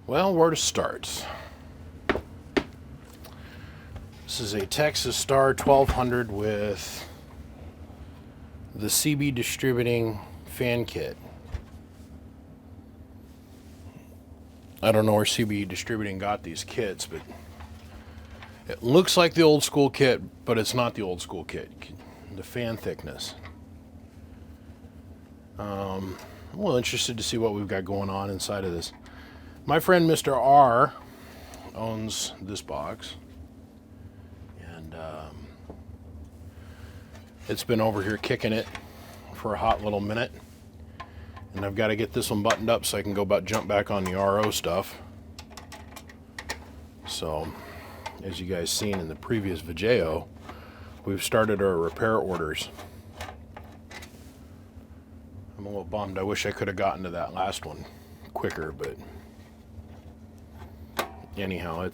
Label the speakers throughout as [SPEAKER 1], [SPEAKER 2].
[SPEAKER 1] Well, where to start? This is a Texas Star 1200 with the CB Distributing fan kit. I don't know where CB Distributing got these kits, but it looks like the old school kit, but it's not the old school kit. The fan thickness. I'm a little interested to see what we've got going on inside of this. My friend Mr. R owns this box, and it's been over here kicking it for a hot little minute, and I've got to get this one buttoned up so I can go jump back on the RO stuff. So, as you guys seen in the previous video, we've started our repair orders. I'm a little bummed. I wish I could have gotten to that last one quicker, but anyhow,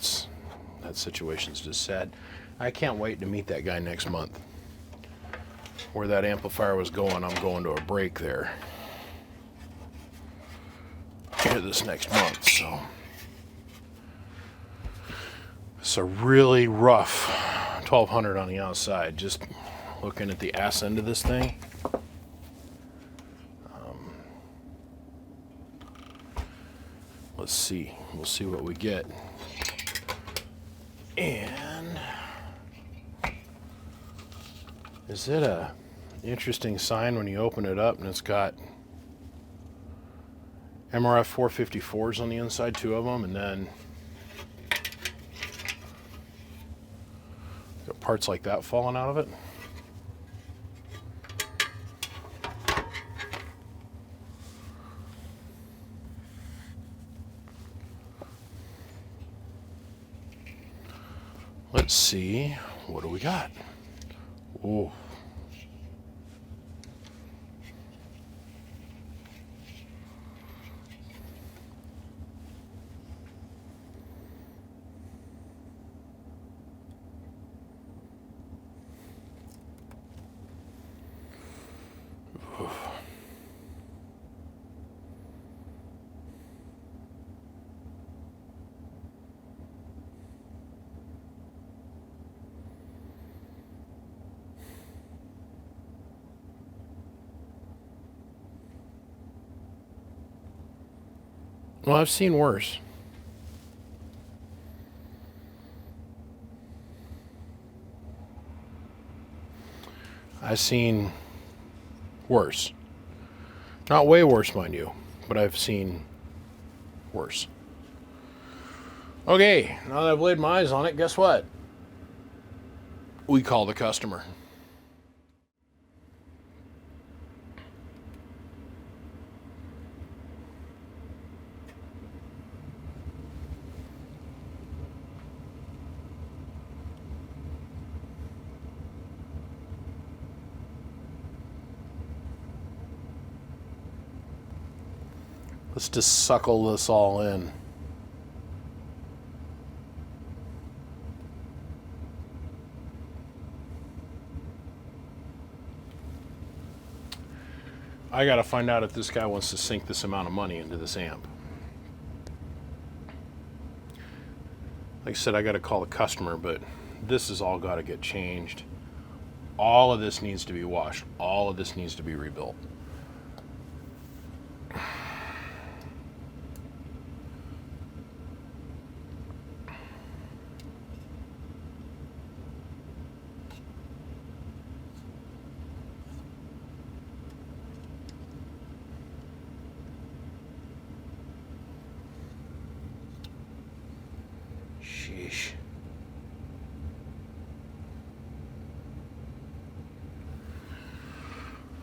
[SPEAKER 1] that situation's just sad. I can't wait to meet that guy next month. Where that amplifier was going, I'm going to a break there here this next month. So it's a really rough 1200 on the outside. Just looking at the ass end of this thing. Let's see. We'll see what we get. And is it a interesting sign when you open it up and it's got MRF 454s on the inside, 2 of them, and then got parts like that falling out of it. Let's see, what do we got? Oh. Well, I've seen worse. I've seen worse. Not way worse, mind you, but I've seen worse. Okay, now that I've laid my eyes on it, guess what? We call the customer. Let's just suckle this all in. I gotta find out if this guy wants to sink this amount of money into this amp. Like I said, I gotta call the customer, but this has all gotta get changed. All of this needs to be washed. All of this needs to be rebuilt. Sheesh.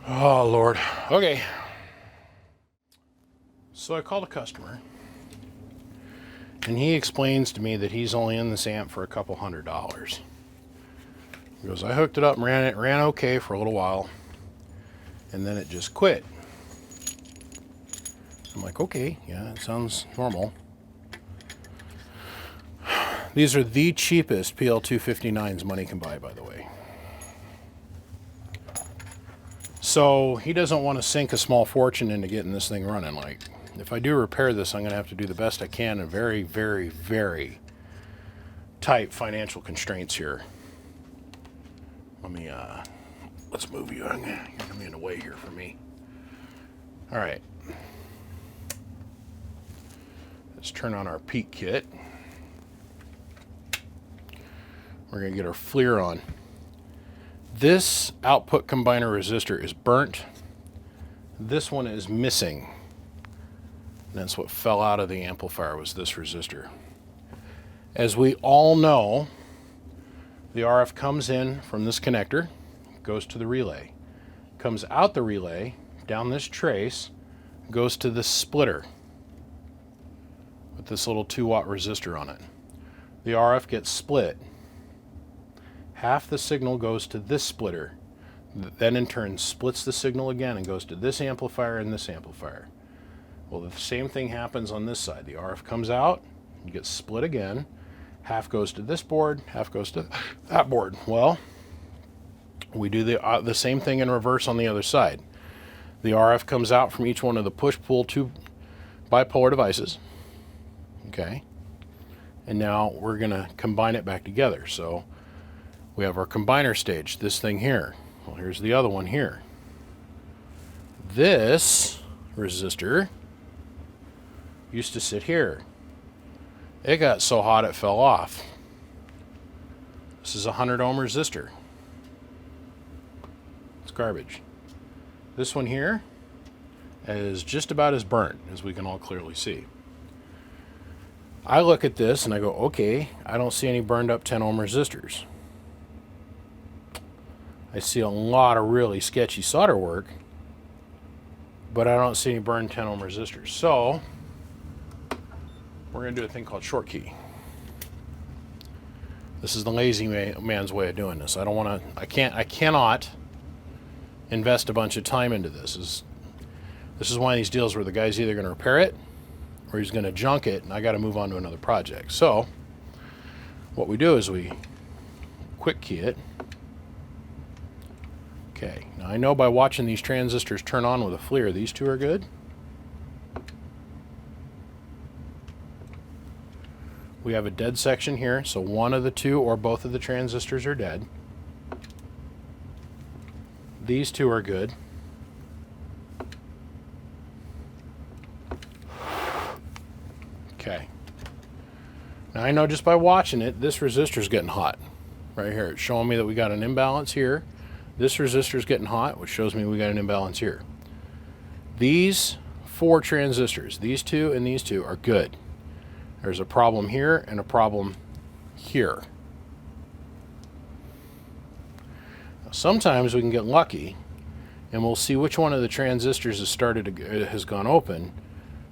[SPEAKER 1] Oh, Lord. Okay. So I called a customer, and he explains to me that he's only in this amp for a couple $100. He goes, I hooked it up and ran okay for a little while, and then it just quit. I'm like, okay, yeah, it sounds normal. These are the cheapest PL259s money can buy, by the way. So he doesn't want to sink a small fortune into getting this thing running. Like, if I do repair this, I'm going to have to do the best I can in very, very, very tight financial constraints here. Let me, let's move you. You're going to be in the way here for me. All right. Let's turn on our peak kit. We're going to get our FLIR on. This output combiner resistor is burnt. This one is missing. And that's what fell out of the amplifier, was this resistor. As we all know, the RF comes in from this connector, goes to the relay, comes out the relay, down this trace, goes to this splitter with this little 2-watt resistor on it. The RF gets split. Half the signal goes to this splitter, then in turn splits the signal again and goes to this amplifier and this amplifier. Well, the same thing happens on this side. The RF comes out, it gets split again, half goes to this board, half goes to that board. Well, we do the same thing in reverse on the other side. The RF comes out from each one of the push-pull 2 bipolar devices. Okay, and now we're going to combine it back together. So we have our combiner stage, this thing here. Well, here's the other one here. This resistor used to sit here. It got so hot it fell off. This is a 100 ohm resistor. It's garbage. This one here is just about as burnt as we can all clearly see. I look at this and I go, okay, I don't see any burned up 10 ohm resistors. I see a lot of really sketchy solder work, but I don't see any burned 10 ohm resistors. So we're going to do a thing called short key. This is the lazy man's way of doing this. I cannot invest a bunch of time into this. This is one of these deals where the guy's either going to repair it or he's going to junk it, and I got to move on to another project. So what we do is we quick key it. Okay, now I know by watching these transistors turn on with a FLIR, these two are good. We have a dead section here, so one of the two or both of the transistors are dead. These two are good. Okay. Now I know just by watching it, this resistor is getting hot. Right here, it's showing me that we got an imbalance here. This resistor is getting hot, which shows me we got an imbalance here. These 4 transistors, these two and these two, are good. There's a problem here and a problem here. Now, sometimes we can get lucky and we'll see which one of the transistors has gone open,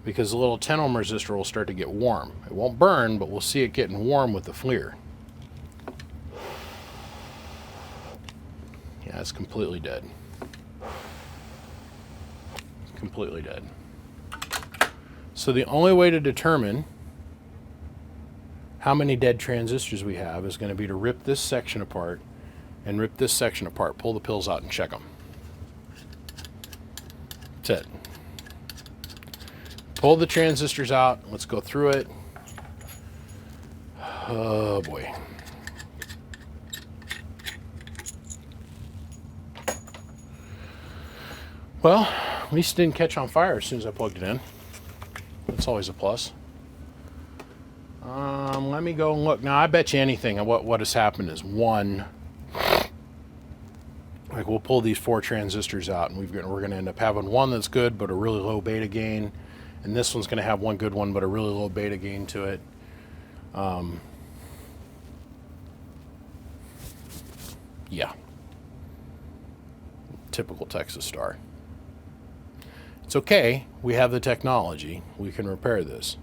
[SPEAKER 1] because the little 10 ohm resistor will start to get warm. It won't burn, but we'll see it getting warm with the FLIR. Yeah, it's completely dead. Completely dead. So the only way to determine how many dead transistors we have is going to be to rip this section apart and rip this section apart, pull the pills out and check them. That's it. Pull the transistors out. Let's go through it. Oh boy. Well, at least it didn't catch on fire as soon as I plugged it in. That's always a plus. Let me go and look. Now, I bet you anything what has happened is one, like we'll pull these 4 transistors out and we're going to end up having one that's good but a really low beta gain, and this one's going to have one good one but a really low beta gain to it. Yeah. Typical Texas Star. It's okay, we have the technology, we can repair this.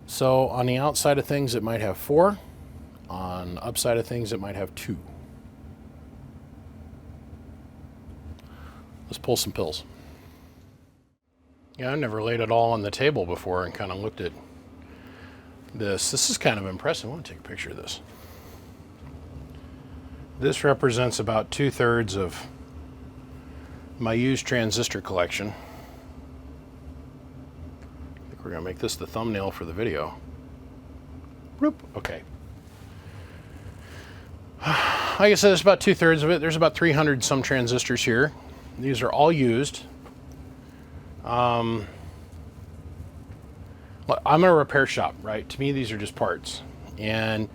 [SPEAKER 1] So on the outside of things it might have 4, on the upside of things it might have 2. Let's pull some pills. Yeah, I've never laid it all on the table before and kind of looked at this. This is kind of impressive. I want to take a picture of this. This represents about 2/3 of my used transistor collection. We're gonna make this the thumbnail for the video. Whoop. Okay. Like I said, there's about 2/3 of it. There's about 300 some transistors here. These are all used. I'm a repair shop, right? To me, these are just parts. And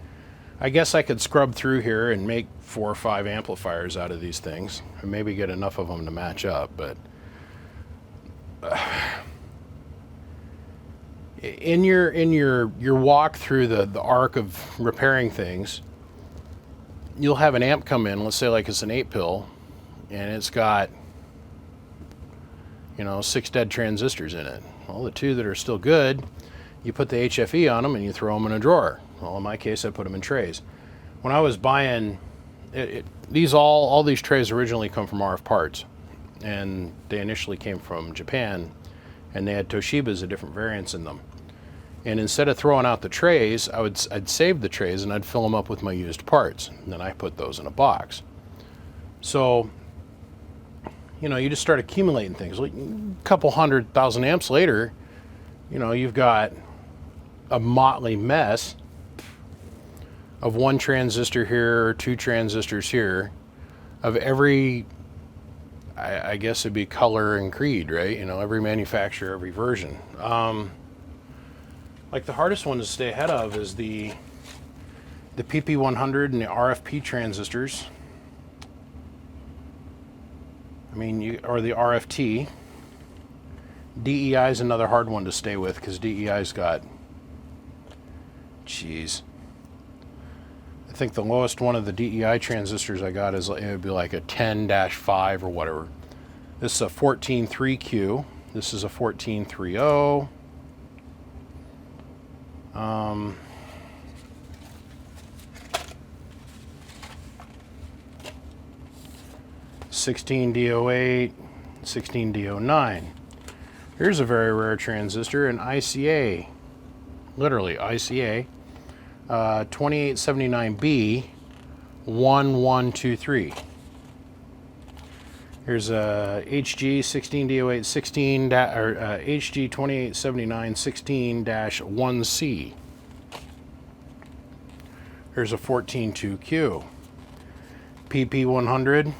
[SPEAKER 1] I guess I could scrub through here and make 4 or 5 amplifiers out of these things, and maybe get enough of them to match up. But in your walk through the arc of repairing things, you'll have an amp come in. Let's say like it's an 8-pill, and it's got, you know, 6 dead transistors in it. Well, the 2 that are still good, you put the HFE on them and you throw them in a drawer. Well, in my case, I put them in trays. When I was buying all these trays originally come from RF Parts, and they initially came from Japan, and they had Toshiba's of different variants in them. And instead of throwing out the trays, I'd save the trays and I'd fill them up with my used parts. And then I put those in a box. So, you know, you just start accumulating things. Like a couple 100,000 amps later, you know, you've got a motley mess of 1 transistor here, or 2 transistors here, of every, I guess it'd be color and creed, right? You know, every manufacturer, every version. Like the hardest one to stay ahead of is the PP100 and the RFP transistors. I mean, or the RFT. DEI is another hard one to stay with, because DEI's got, geez, I think the lowest one of the DEI transistors I got is, it would be like a 10-5 or whatever. This is a 14.3Q. This is a 14.30. 16D08, 16D09. Here's a very rare transistor, an ICA, literally ICA, 2879B 1123. Here's a HG 16D08 16 HG 2879 16-1C. Here's a 14.2Q. PP100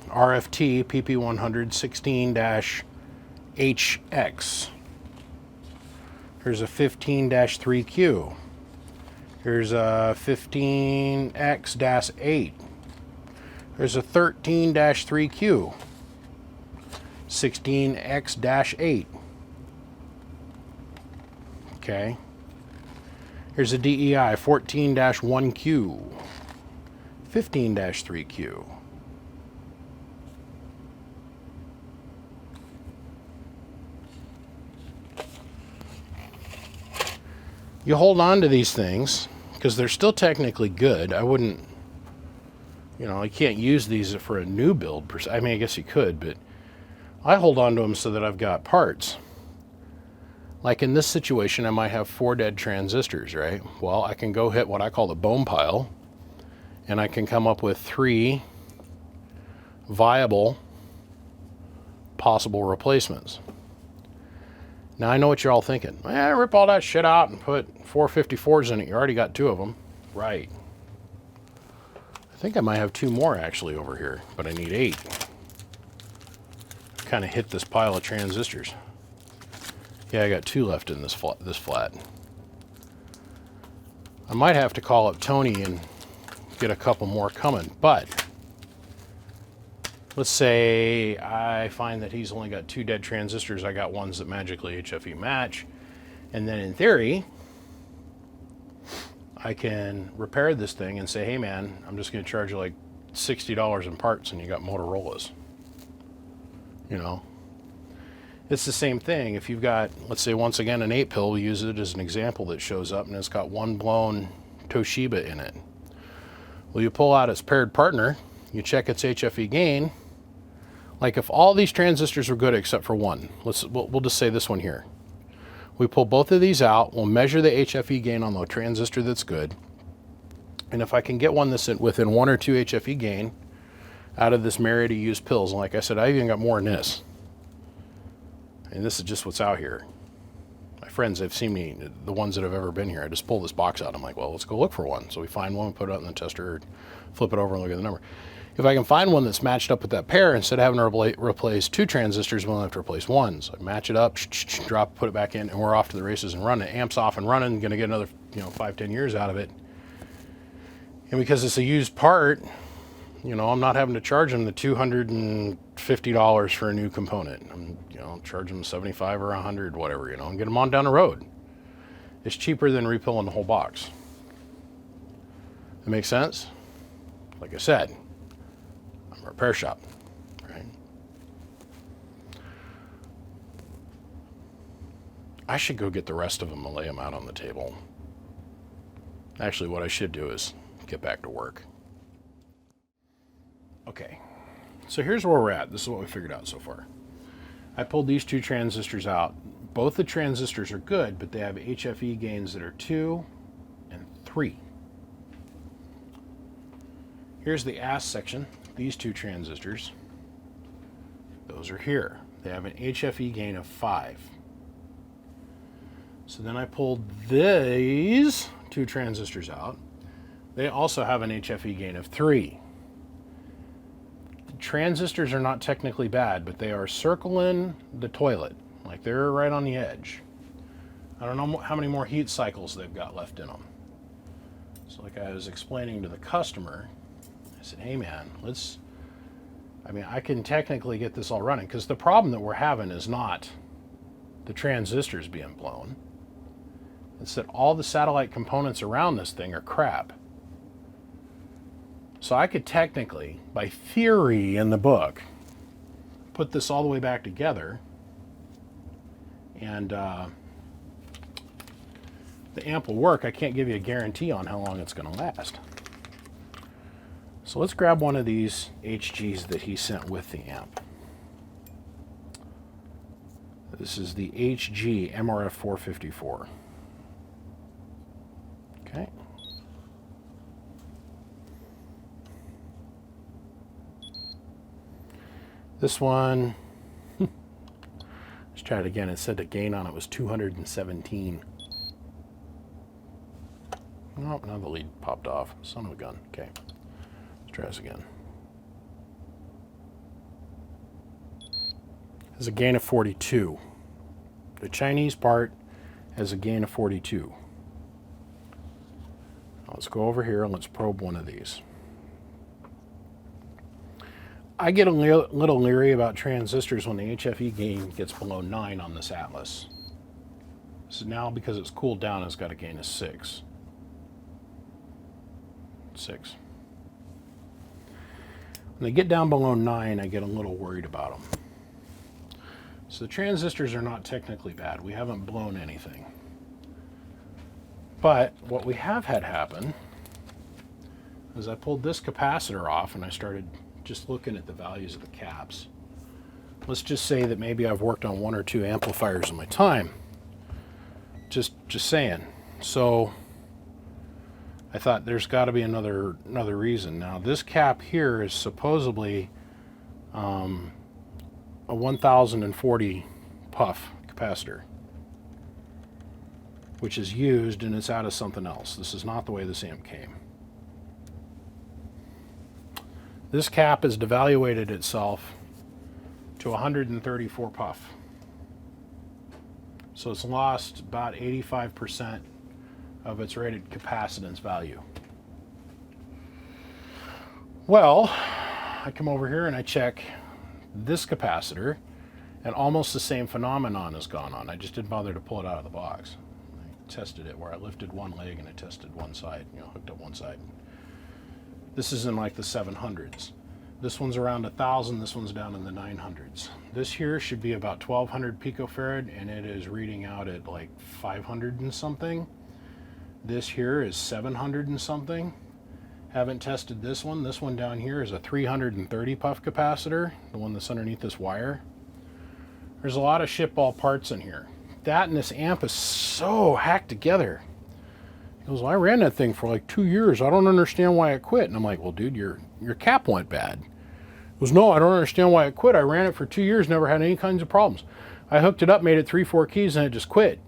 [SPEAKER 1] RFT PP100 16-HX. Here's a 15-3Q. Here's a 15X-8. There's a 13-3Q. 16X-8. Okay. Here's a DEI 14-1Q. 15-3Q. You hold on to these things because they're still technically good. I wouldn't, you know, I can't use these for a new build per se. I mean, I guess you could, but I hold on to them so that I've got parts. Like in this situation, I might have 4 dead transistors, right? Well, I can go hit what I call the bone pile, and I can come up with 3 viable possible replacements. Now, I know what you're all thinking. Rip all that shit out and put 454s in it. You already got 2 of them. Right. I think I might have 2 more actually over here, but I need 8. Kind of hit this pile of transistors. Yeah, I got 2 left in this flat. I might have to call up Tony and get a couple more coming, but let's say I find that he's only got 2 dead transistors. I got ones that magically HFE match. And then in theory, I can repair this thing and say, hey man, I'm just going to charge you like $60 in parts and you got Motorola's. You know, it's the same thing. If you've got, let's say once again, an 8-pill, we use it as an example that shows up and it's got 1 blown Toshiba in it. Well, you pull out its paired partner, you check its HFE gain. Like if all these transistors are good except for one, we'll just say this one here. We pull both of these out, we'll measure the HFE gain on the transistor that's good. And if I can get one that's within 1 or 2 HFE gain out of this myriad of used pills, and like I said, I even got more than this. And this is just what's out here. I friends, they've seen me, the ones that have ever been here, I just pull this box out. I'm like, well, let's go look for one. So we find one, put it out in the tester, flip it over and look at the number. If I can find one that's matched up with that pair, instead of having to replace 2 transistors, we only have to replace 1. So I match it up, drop, put it back in, and we're off to the races and running. Amp's off and running, gonna get another 5-10 years out of it. And because it's a used part, I'm not having to charge them the $250 for a new component. I'm charge them 75 or 100, whatever, and get them on down the road. It's cheaper than refilling the whole box. That makes sense? Like I said, I'm a repair shop, right? I should go get the rest of them and lay them out on the table. Actually, what I should do is get back to work. Okay, so here's where we're at. This is what we figured out so far. I pulled these 2 transistors out. Both the transistors are good, but they have HFE gains that are 2 and 3. Here's the ass section. These 2 transistors, those are here. They have an HFE gain of 5. So then I pulled these 2 transistors out. They also have an HFE gain of 3. Transistors are not technically bad, but they are circling the toilet. Like they're right on the edge. I don't know how many more heat cycles they've got left in them. So like I was explaining to the customer, I said, hey man, I can technically get this all running, because the problem that we're having is not the transistors being blown. It's that all the satellite components around this thing are crap. So I could technically, by theory in the book, put this all the way back together, and the amp will work. I can't give you a guarantee on how long it's going to last. So let's grab one of these HGs that he sent with the amp. This is the HG MRF 454. Okay. This one, let's try it again. It said the gain on it was 217. Nope, now the lead popped off. Son of a gun. Okay, let's try this again. Has a gain of 42. The Chinese part has a gain of 42. Now let's go over here and let's probe one of these. I get a little leery about transistors when the HFE gain gets below 9 on this Atlas. So now, because it's cooled down, it's got a gain of 6. 6. When they get down below 9, I get a little worried about them. So the transistors are not technically bad. We haven't blown anything. But what we have had happen is I pulled this capacitor off and I started just looking at the values of the caps. Let's just say that maybe I've worked on 1 or 2 amplifiers in my time. Just saying. So I thought there's got to be another reason. Now this cap here is supposedly a 1040 puff capacitor, which is used and it's out of something else. This is not the way this amp came. This cap has devaluated itself to 134 puff. So it's lost about 85% of its rated capacitance value. Well, I come over here and I check this capacitor, and almost the same phenomenon has gone on. I just didn't bother to pull it out of the box. I tested it where I lifted one leg and I tested one side, hooked up one side. This is in like the 700s. This one's around 1,000, this one's down in the 900s. This here should be about 1,200 picofarad, and it is reading out at like 500 and something. This here is 700 and something. Haven't tested this one. This one down here is a 330 puff capacitor, the one that's underneath this wire. There's a lot of shitball parts in here. That and this amp is so hacked together. He goes, well, I ran that thing for like 2 years. I don't understand why it quit. And I'm like, well, dude, your cap went bad. He goes, no, I don't understand why it quit. I ran it for 2 years, never had any kinds of problems. I hooked it up, made it 3-4 keys, and it just quit.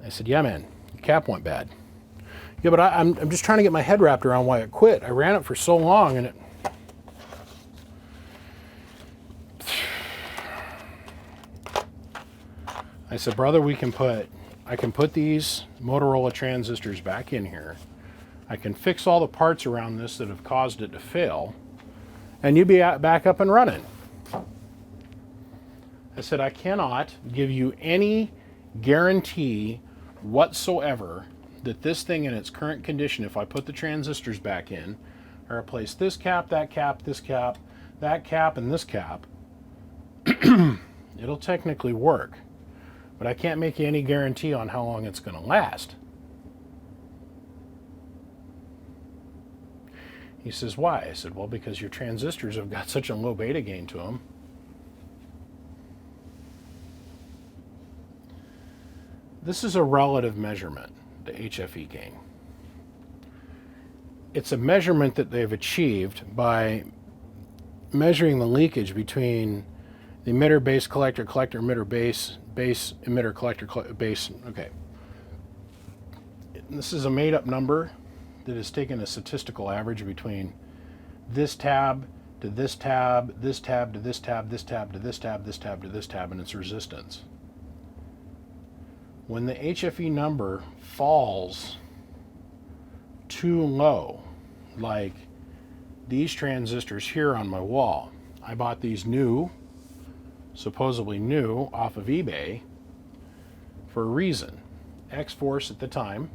[SPEAKER 1] I said, yeah, man, the cap went bad. Yeah, but I'm just trying to get my head wrapped around why it quit. I ran it for so long and it... I said, brother, I can put these Motorola transistors back in here. I can fix all the parts around this that have caused it to fail, and you'll be back up and running. I said, I cannot give you any guarantee whatsoever that this thing in its current condition, if I put the transistors back in, I replace this cap, that cap, this cap, that cap, and this cap, it'll technically work. But I can't make you any guarantee on how long it's going to last. He says, why? I said, well, because your transistors have got such a low beta gain to them. This is a relative measurement, the HFE gain. It's a measurement that they've achieved by measuring the leakage between the emitter, base, collector, collector, emitter, base, base, emitter, collector, base. Okay. This is a made-up number that has taken a statistical average between this tab to this tab, this tab to this tab, this tab to this tab, this tab to this tab, and its resistance. When the HFE number falls too low, like these transistors here on my wall, I bought these new, supposedly new, off of eBay for a reason. X-Force at the time,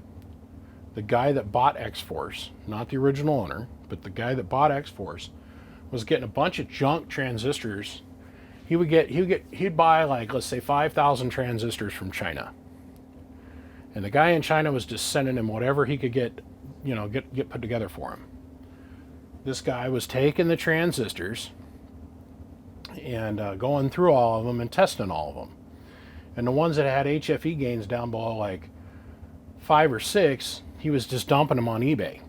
[SPEAKER 1] the guy that bought X-Force, not the original owner, but the guy that bought X-Force, was getting a bunch of junk transistors. He'd buy, like, let's say 5,000 transistors from China. And the guy in China was just sending him whatever he could get put together for him. This guy was taking the transistors and going through all of them and testing all of them. And the ones that had HFE gains down below like 5 or 6, he was just dumping them on eBay.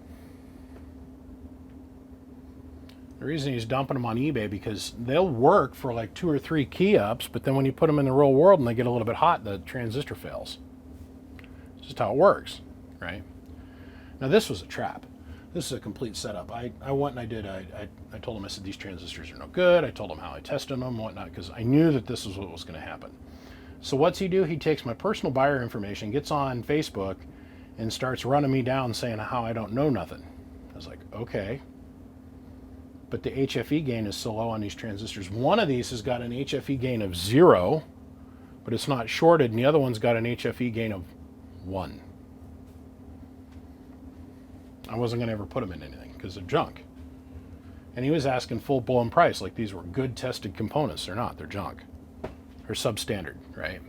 [SPEAKER 1] The reason he's dumping them on eBay because they'll work for like 2 or 3 key ups, but then when you put them in the real world and they get a little bit hot, the transistor fails. It's just how it works, right? Now this was a trap. This is a complete setup. I went and I told him, I said, these transistors are no good. I told him how I tested them and whatnot because I knew that this was what was going to happen. So what's he do? He takes my personal buyer information, gets on Facebook, and starts running me down saying how I don't know nothing. I was like, okay. But the HFE gain is so low on these transistors. One of these has got an HFE gain of 0, but it's not shorted, and the other one's got an HFE gain of 1. I wasn't going to ever put them in anything because they're junk. And he was asking full-blown price, like these were good tested components. They're not. They're junk. They're substandard, right?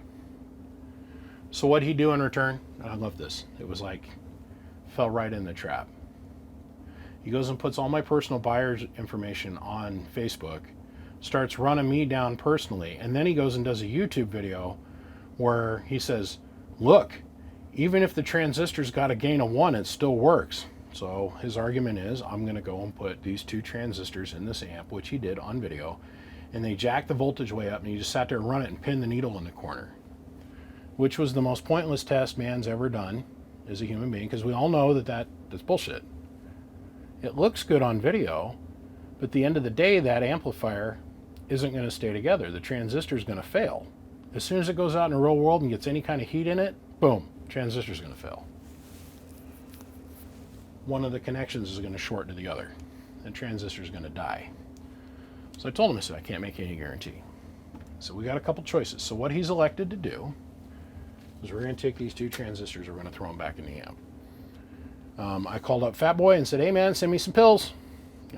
[SPEAKER 1] So what'd he do in return? I love this. It was like, fell right in the trap. He goes and puts all my personal buyer's information on Facebook, starts running me down personally, and then he goes and does a YouTube video where he says, look, even if the transistor's got a gain of 1, it still works. So his argument is, I'm going to go and put these 2 transistors in this amp, which he did on video, and they jacked the voltage way up, and he just sat there and run it and pinned the needle in the corner, which was the most pointless test man's ever done as a human being, because we all know that's bullshit. It looks good on video, but at the end of the day, that amplifier isn't going to stay together. The transistor is going to fail. As soon as it goes out in the real world and gets any kind of heat in it, boom, transistor is going to fail. One of the connections is going to short to the other. The transistor is going to die. So I told him, I said, I can't make any guarantee. So we got a couple choices. So what he's elected to do is we're going to take these 2 transistors, we're going to throw them back in the amp. I called up Fat Boy and said, hey man, send me some pills.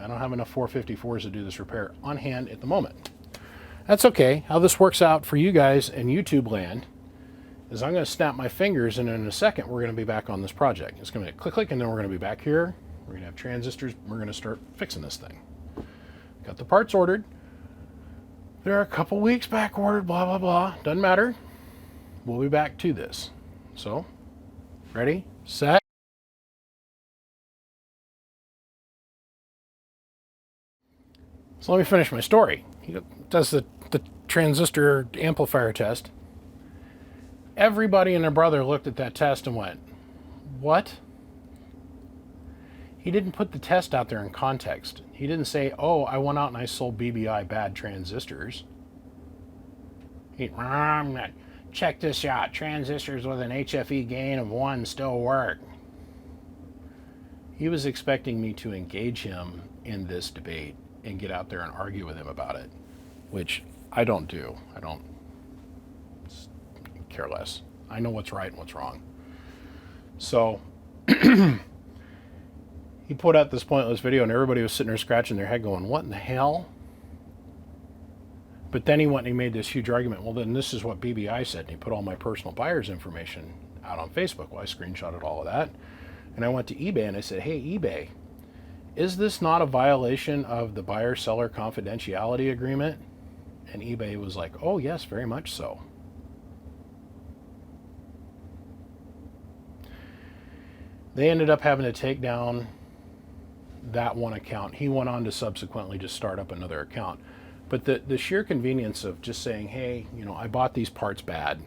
[SPEAKER 1] I don't have enough 454s to do this repair on hand at the moment. That's okay. How this works out for you guys in YouTube land is I'm going to snap my fingers, and in a second we're going to be back on this project. It's going to click, click, and then we're going to be back here. We're going to have transistors. We're going to start fixing this thing. Got the parts ordered. They're a couple weeks back ordered, blah, blah, blah. Doesn't matter. We'll be back to this. So, ready, set. So let me finish my story. He does the transistor amplifier test. Everybody and their brother looked at that test and went, what? He didn't put the test out there in context. He didn't say, oh, I went out and I sold BBI bad transistors. Check this out. Transistors with an HFE gain of 1 still work. He was expecting me to engage him in this debate and get out there and argue with him about it, which I don't do. I don't care less. I know what's right and what's wrong. So he put out this pointless video and everybody was sitting there scratching their head going, what in the hell? But then he went and he made this huge argument. Well, then this is what BBI said. And he put all my personal buyer's information out on Facebook. Well, I screenshotted all of that. And I went to eBay and I said, hey, eBay, is this not a violation of the buyer-seller confidentiality agreement? And eBay was like, oh, yes, very much so. They ended up having to take down that one account. He went on to subsequently just start up another account. But the sheer convenience of just saying, hey, you know, I bought these parts bad,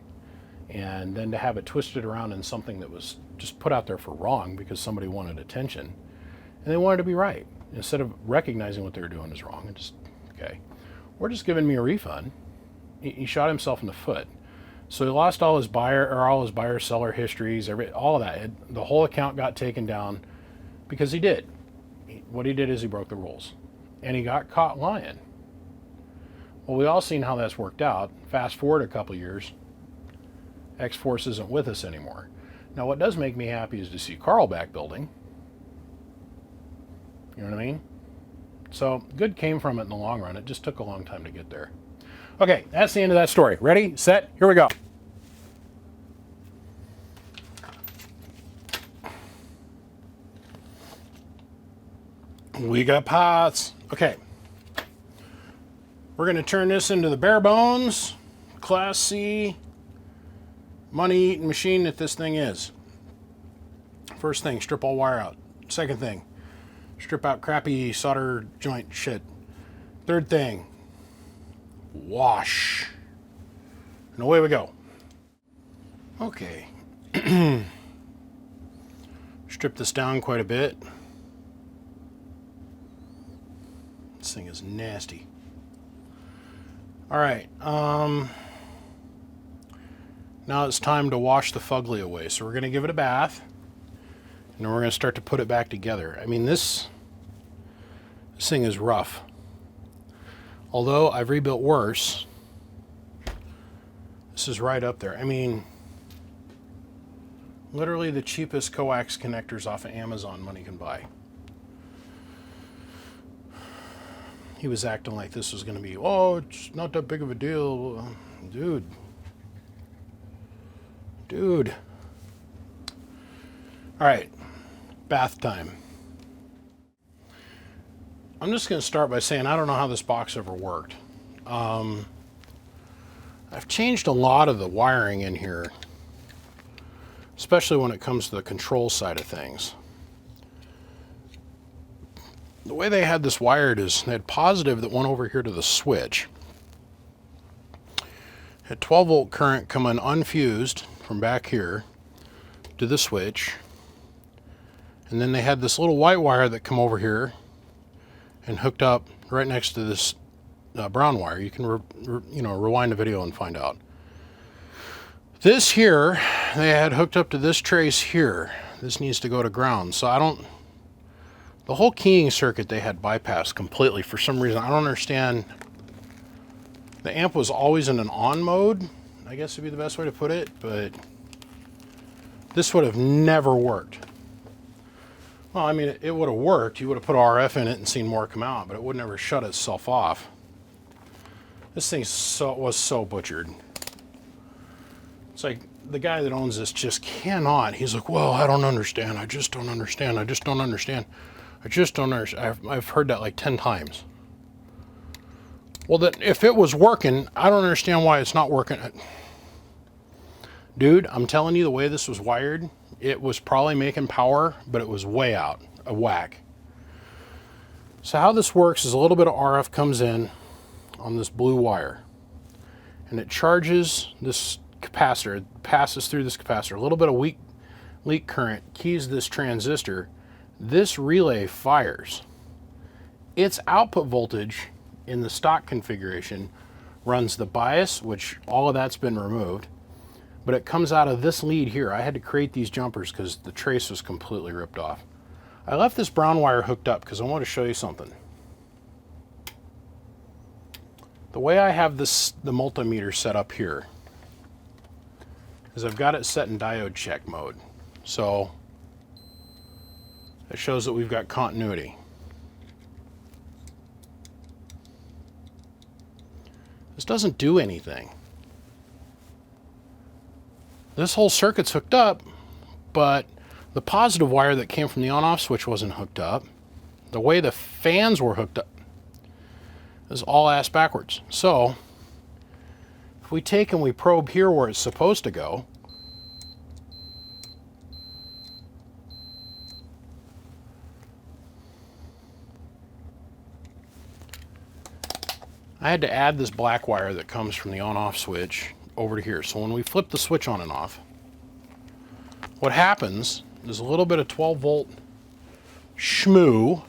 [SPEAKER 1] and then to have it twisted around in something that was just put out there for wrong because somebody wanted attention, and they wanted to be right. Instead of recognizing what they were doing is wrong, and just, okay, we're just giving me a refund. He shot himself in the foot. So he lost all his buyer-seller histories, all of that. The whole account got taken down because he did. What he did is he broke the rules, and he got caught lying. Well, we all seen how that's worked out. Fast forward a couple years, X-Force isn't with us anymore. Now, what does make me happy is to see Carl back building. You know what I mean? So good came from it in the long run. It just took a long time to get there. Okay, that's the end of that story. Ready, set, here we go. We got pots. Okay. We're going to turn this into the bare bones, Class C, money-eating machine that this thing is. First thing, strip all wire out. Second thing, strip out crappy solder joint shit. Third thing, wash. And away we go. Okay. Strip this down quite a bit. This thing is nasty. All right. Now it's time to wash the fugly away. So we're going to give it a bath. And then we're going to start to put it back together. I mean, this thing is rough. Although I've rebuilt worse, this is right up there. I mean, literally the cheapest coax connectors off of Amazon money can buy. He was acting like this was going to be, oh, it's not that big of a deal. Dude. All right, bath time. I'm just going to start by saying I don't know how this box ever worked. I've changed a lot of the wiring in here, especially when it comes to the control side of things. The way they had this wired is they had positive that went over here to the switch. Had 12 volt current coming unfused from back here to the switch. And then they had this little white wire that come over here and hooked up right next to this brown wire. You can rewind the video and find out. This here, they had hooked up to this trace here. This needs to go to ground. So the whole keying circuit they had bypassed completely for some reason. I don't understand. The amp was always in an on mode, I guess would be the best way to put it, but this would have never worked. Well, I mean, it would have worked. You would have put RF in it and seen more come out, but it would never shut itself off. This thing was so butchered. It's like the guy that owns this just cannot. He's like, well, I don't understand. I just don't understand. I just don't understand. I just don't understand. I've heard that like 10 times. Well, then if it was working, I don't understand why it's not working. Dude, I'm telling you, the way this was wired, it was probably making power, but it was way out of whack. So how this works is a little bit of RF comes in on this blue wire, and it charges this capacitor, it passes through this capacitor, a little bit of weak leak current keys this transistor, this relay fires. Its output voltage in the stock configuration runs the bias, which all of that's been removed, but it comes out of this lead here. I had to create these jumpers because the trace was completely ripped off. I left this brown wire hooked up because I want to show you something. The way I have the multimeter set up here is I've got it set in diode check mode. So it shows that we've got continuity. This doesn't do anything. This whole circuit's hooked up, but the positive wire that came from the on-off switch wasn't hooked up. The way the fans were hooked up is all ass backwards. So if we take and we probe here where it's supposed to go, I had to add this black wire that comes from the on-off switch over to here. So when we flip the switch on and off, what happens is a little bit of 12 volt schmoo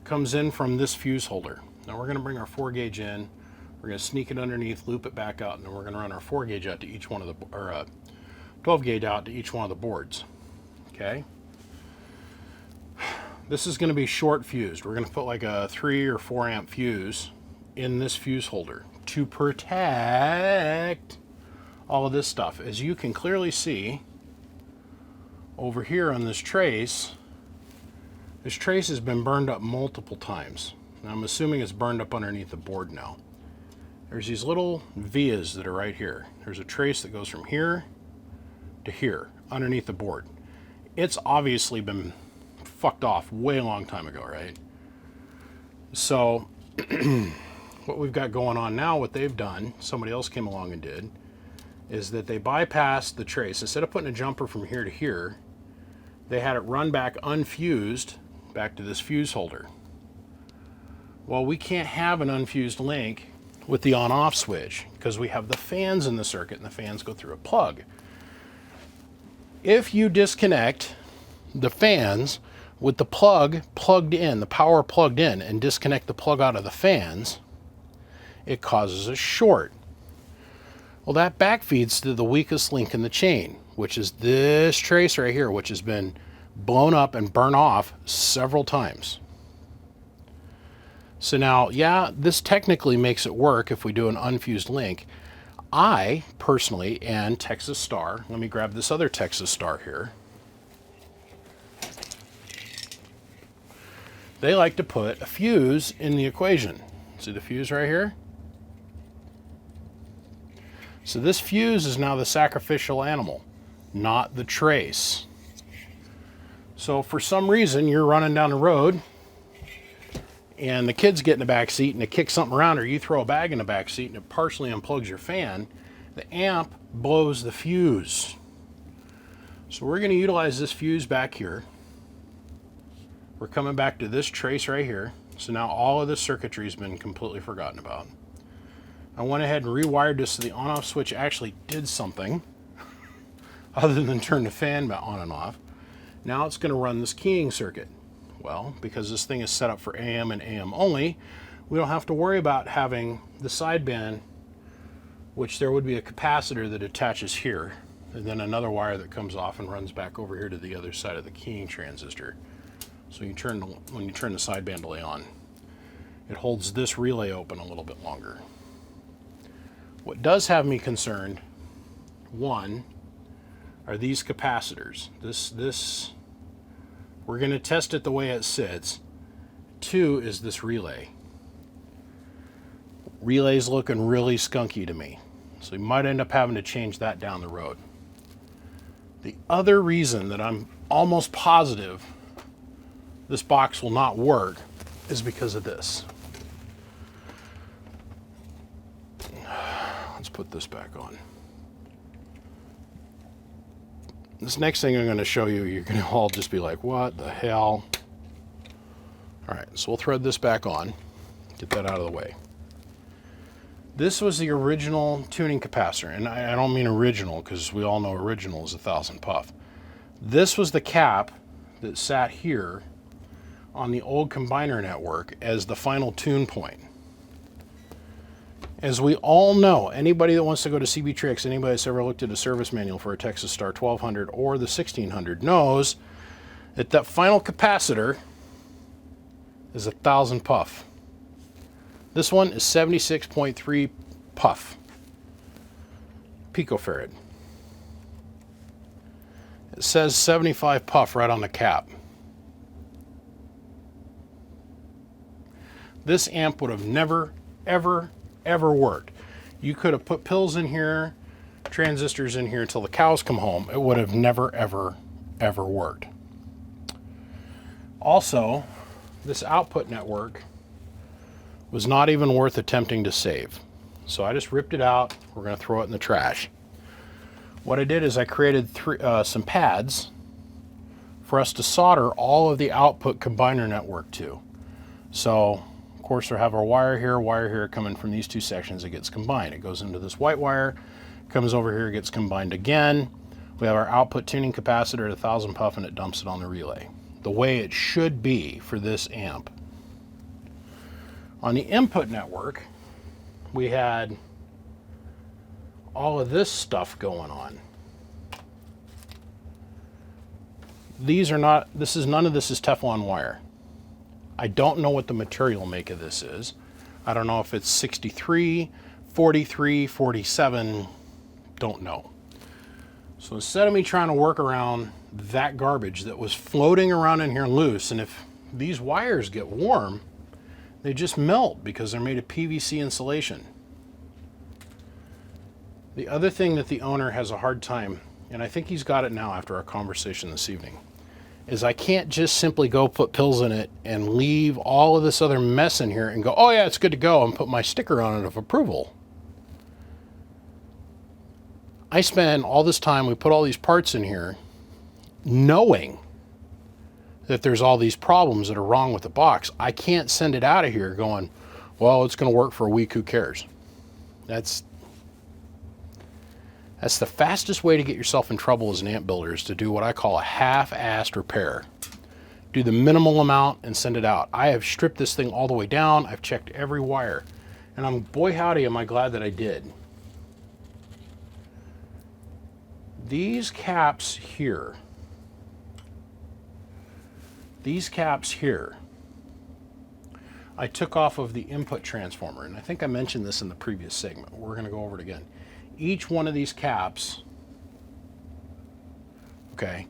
[SPEAKER 1] comes in from this fuse holder. Now we're going to bring our 4 gauge in, we're going to sneak it underneath, loop it back out, and then we're going to run our 4 gauge out to each one of the, or 12 gauge out to each one of the boards. Okay. This is going to be short fused. We're going to put like a 3 or 4 amp fuse in this fuse holder to protect all of this stuff. As you can clearly see over here on this trace has been burned up multiple times. And I'm assuming it's burned up underneath the board now. There's these little vias that are right here. There's a trace that goes from here to here underneath the board. It's obviously been fucked off way a long time ago, right? So what we've got going on now, what they've done, somebody else came along and did, is that they bypassed the trace. Instead of putting a jumper from here to here, they had it run back unfused back to this fuse holder. Well, we can't have an unfused link with the on-off switch because we have the fans in the circuit and the fans go through a plug. If you disconnect the fans with the plug plugged in, the power plugged in, and disconnect the plug out of the fans, it causes a short. Well, that backfeeds to the weakest link in the chain, which is this trace right here, which has been blown up and burnt off several times. So now, yeah, this technically makes it work if we do an unfused link. I personally, and Texas Star, let me grab this other Texas Star here. They like to put a fuse in the equation. See the fuse right here? So this fuse is now the sacrificial animal, not the trace. So for some reason, you're running down the road and the kids get in the back seat and they kick something around, or you throw a bag in the back seat and it partially unplugs your fan, the amp blows the fuse. So we're going to utilize this fuse back here. We're coming back to this trace right here. So now all of this circuitry has been completely forgotten about. I went ahead and rewired this so the on-off switch actually did something other than turn the fan on and off. Now it's going to run this keying circuit. Well, because this thing is set up for AM and AM only, we don't have to worry about having the sideband, which there would be a capacitor that attaches here, and then another wire that comes off and runs back over here to the other side of the keying transistor. So you when you turn the sideband delay on, it holds this relay open a little bit longer. What does have me concerned, one, are these capacitors. We're going to test it the way it sits. Two is this relay. Relay's looking really skunky to me, so you might end up having to change that down the road. The other reason that I'm almost positive this box will not work is because of this. Let's put this back on. This next thing I'm going to show you, you're going to all just be like, what the hell? All right, so we'll thread this back on, get that out of the way. This was the original tuning capacitor, and I don't mean original because we all know original is 1000 puff. This was the cap that sat here on the old combiner network as the final tune point. As we all know, anybody that wants to go to CB Tricks, anybody that's ever looked at a service manual for a Texas Star 1200 or the 1600 knows that that final capacitor is 1000 puff. This one is 76.3 puff, picofarad. It says 75 puff right on the cap. This amp would have never, ever worked. You could have put pills in here, transistors in here until the cows come home. It would have never, ever worked. Also, this output network was not even worth attempting to save. So I just ripped it out. We're going to throw it in the trash. What I did is I created some pads for us to solder all of the output combiner network to. So, of course, we have our wire here coming from these two sections. It gets combined. It goes into this white wire, comes over here, gets combined again. We have our output tuning capacitor at 1000 puff, and it dumps it on the relay. The way it should be for this amp. On the input network, we had all of this stuff going on. None of this is Teflon wire. I don't know what the material make of this is. I don't know if it's 63, 43, 47, don't know. So instead of me trying to work around that garbage that was floating around in here loose, and if these wires get warm, they just melt because they're made of PVC insulation. The other thing that the owner has a hard time, and I think he's got it now after our conversation this evening, is I can't just simply go put pills in it and leave all of this other mess in here and go, oh yeah, it's good to go, and put my sticker on it of approval. I spend all this time, we put all these parts in here, knowing that there's all these problems that are wrong with the box. I can't send it out of here going, well, it's going to work for a week, who cares? That's the fastest way to get yourself in trouble as an amp builder, is to do what I call a half-assed repair. Do the minimal amount and send it out. I have stripped this thing all the way down. I've checked every wire. And boy howdy, am I glad that I did. These caps here, I took off of the input transformer, and I think I mentioned this in the previous segment. We're going to go over it again. Each one of these caps, okay,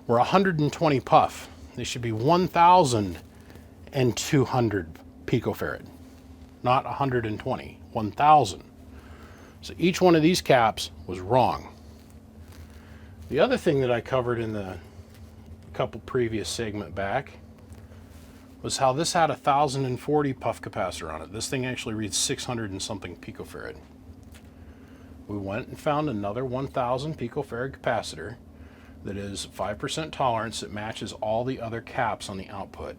[SPEAKER 1] were 120 puff. They should be 1,200 picofarad, not 120, 1,000. So each one of these caps was wrong. The other thing that I covered in the couple previous segment back was how this had 1,040 puff capacitor on it. This thing actually reads 600 and something picofarad. We went and found another 1,000 picofarad capacitor that is 5% tolerance that matches all the other caps on the output.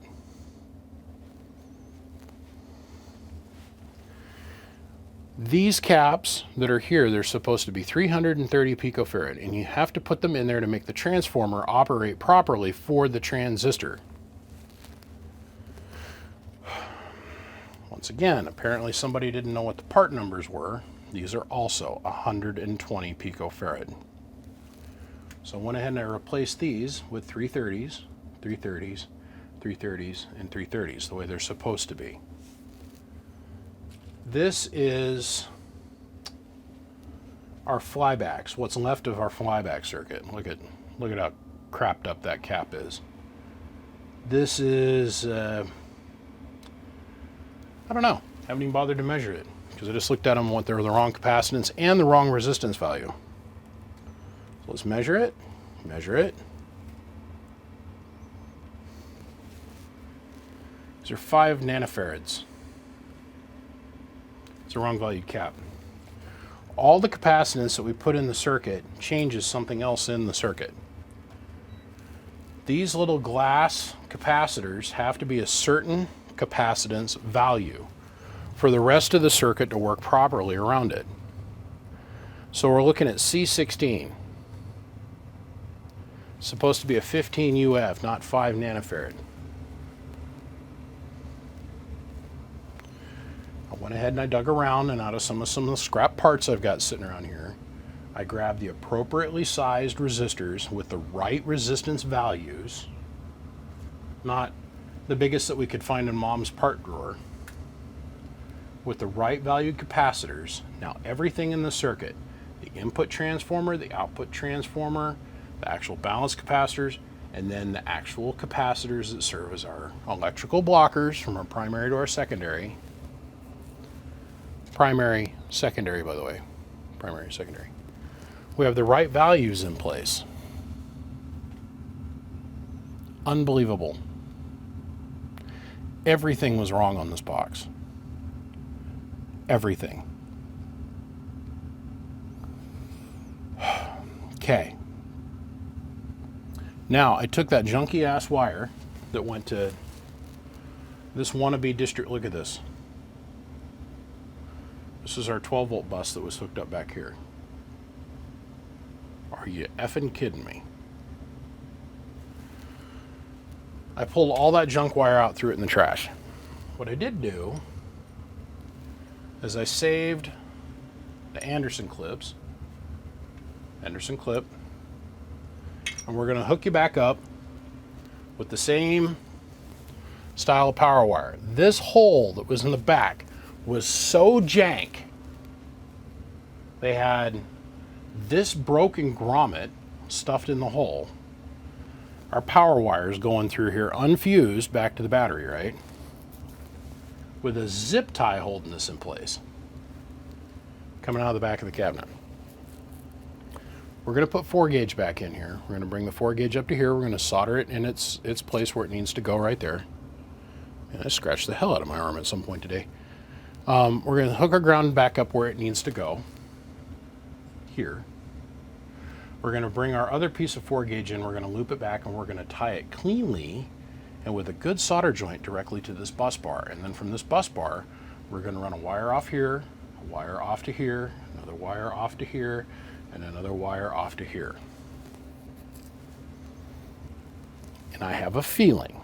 [SPEAKER 1] These caps that are here, they're supposed to be 330 picofarad, and you have to put them in there to make the transformer operate properly for the transistor. Once again, apparently somebody didn't know what the part numbers were. These are also 120 picofarad. So I went ahead and I replaced these with 330s, 330s, 330s, and 330s, the way they're supposed to be. This is our flybacks, what's left of our flyback circuit. Look at how crapped up that cap is. This is, I don't know, haven't even bothered to measure it, because I just looked at them and went, they were the wrong capacitance and the wrong resistance value. So let's measure it, These are 5 nanofarads. It's the wrong valued cap. All the capacitance that we put in the circuit changes something else in the circuit. These little glass capacitors have to be a certain capacitance value, for the rest of the circuit to work properly around it. So we're looking at C16. It's supposed to be a 15 UF, not 5 nanofarad. I went ahead and I dug around, and out of some of the scrap parts I've got sitting around here, I grabbed the appropriately sized resistors with the right resistance values, not the biggest that we could find in Mom's part drawer, with the right valued capacitors. Now everything in the circuit, the input transformer, the output transformer, the actual balance capacitors, and then the actual capacitors that serve as our electrical blockers from our primary to our secondary. Primary, secondary, by the way. Primary, secondary. We have the right values in place. Unbelievable. Everything was wrong on this box. Everything. Okay. Now, I took that junky ass wire that went to this wannabe district. Look at this. This is our 12 volt bus that was hooked up back here. Are you effing kidding me? I pulled all that junk wire out, threw it in the trash. What I did do is I saved the Anderson clips. Anderson clip. And we're going to hook you back up with the same style of power wire. This hole that was in the back was so jank. They had this broken grommet stuffed in the hole. Our power wires going through here unfused back to the battery, right? With a zip tie holding this in place. Coming out of the back of the cabinet. We're going to put 4 gauge back in here. We're going to bring the 4 gauge up to here. We're going to solder it in its place where it needs to go right there. And I scratched the hell out of my arm at some point today. We're going to hook our ground back up where it needs to go. Here. We're going to bring our other piece of 4 gauge in. We're going to loop it back, and we're going to tie it cleanly and with a good solder joint directly to this bus bar. And then from this bus bar, we're going to run a wire off here, a wire off to here, another wire off to here, and another wire off to here. And I have a feeling,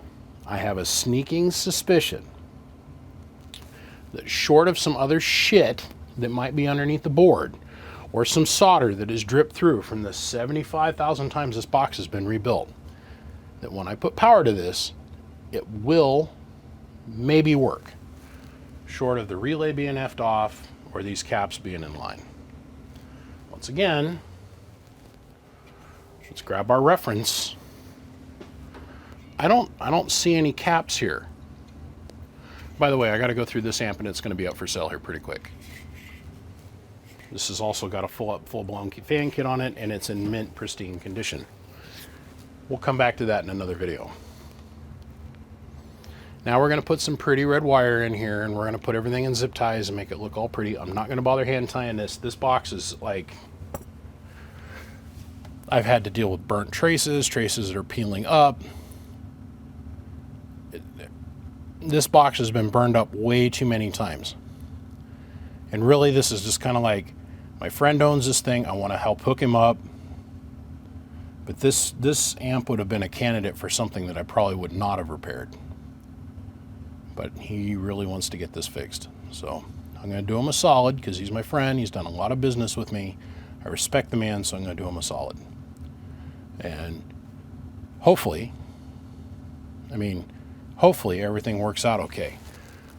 [SPEAKER 1] I have a sneaking suspicion that short of some other shit that might be underneath the board, or some solder that is dripped through from the 75,000 times this box has been rebuilt, that when I put power to this, it will maybe work, short of the relay being effed off or these caps being in line. Once again, let's grab our reference. I don't see any caps here. By the way, I got to go through this amp, and it's going to be up for sale here pretty quick. This has also got a full-blown fan kit on it, and it's in mint pristine condition. We'll come back to that in another video. Now we're going to put some pretty red wire in here, and we're going to put everything in zip ties and make it look all pretty. I'm not going to bother hand tying this. This box is like, I've had to deal with burnt traces that are peeling up. This box has been burned up way too many times. And really, this is just kind of like, my friend owns this thing, I want to help hook him up. But this amp would have been a candidate for something that I probably would not have repaired. But he really wants to get this fixed. So I'm going to do him a solid, because he's my friend. He's done a lot of business with me. I respect the man, so I'm going to do him a solid. And hopefully everything works out okay.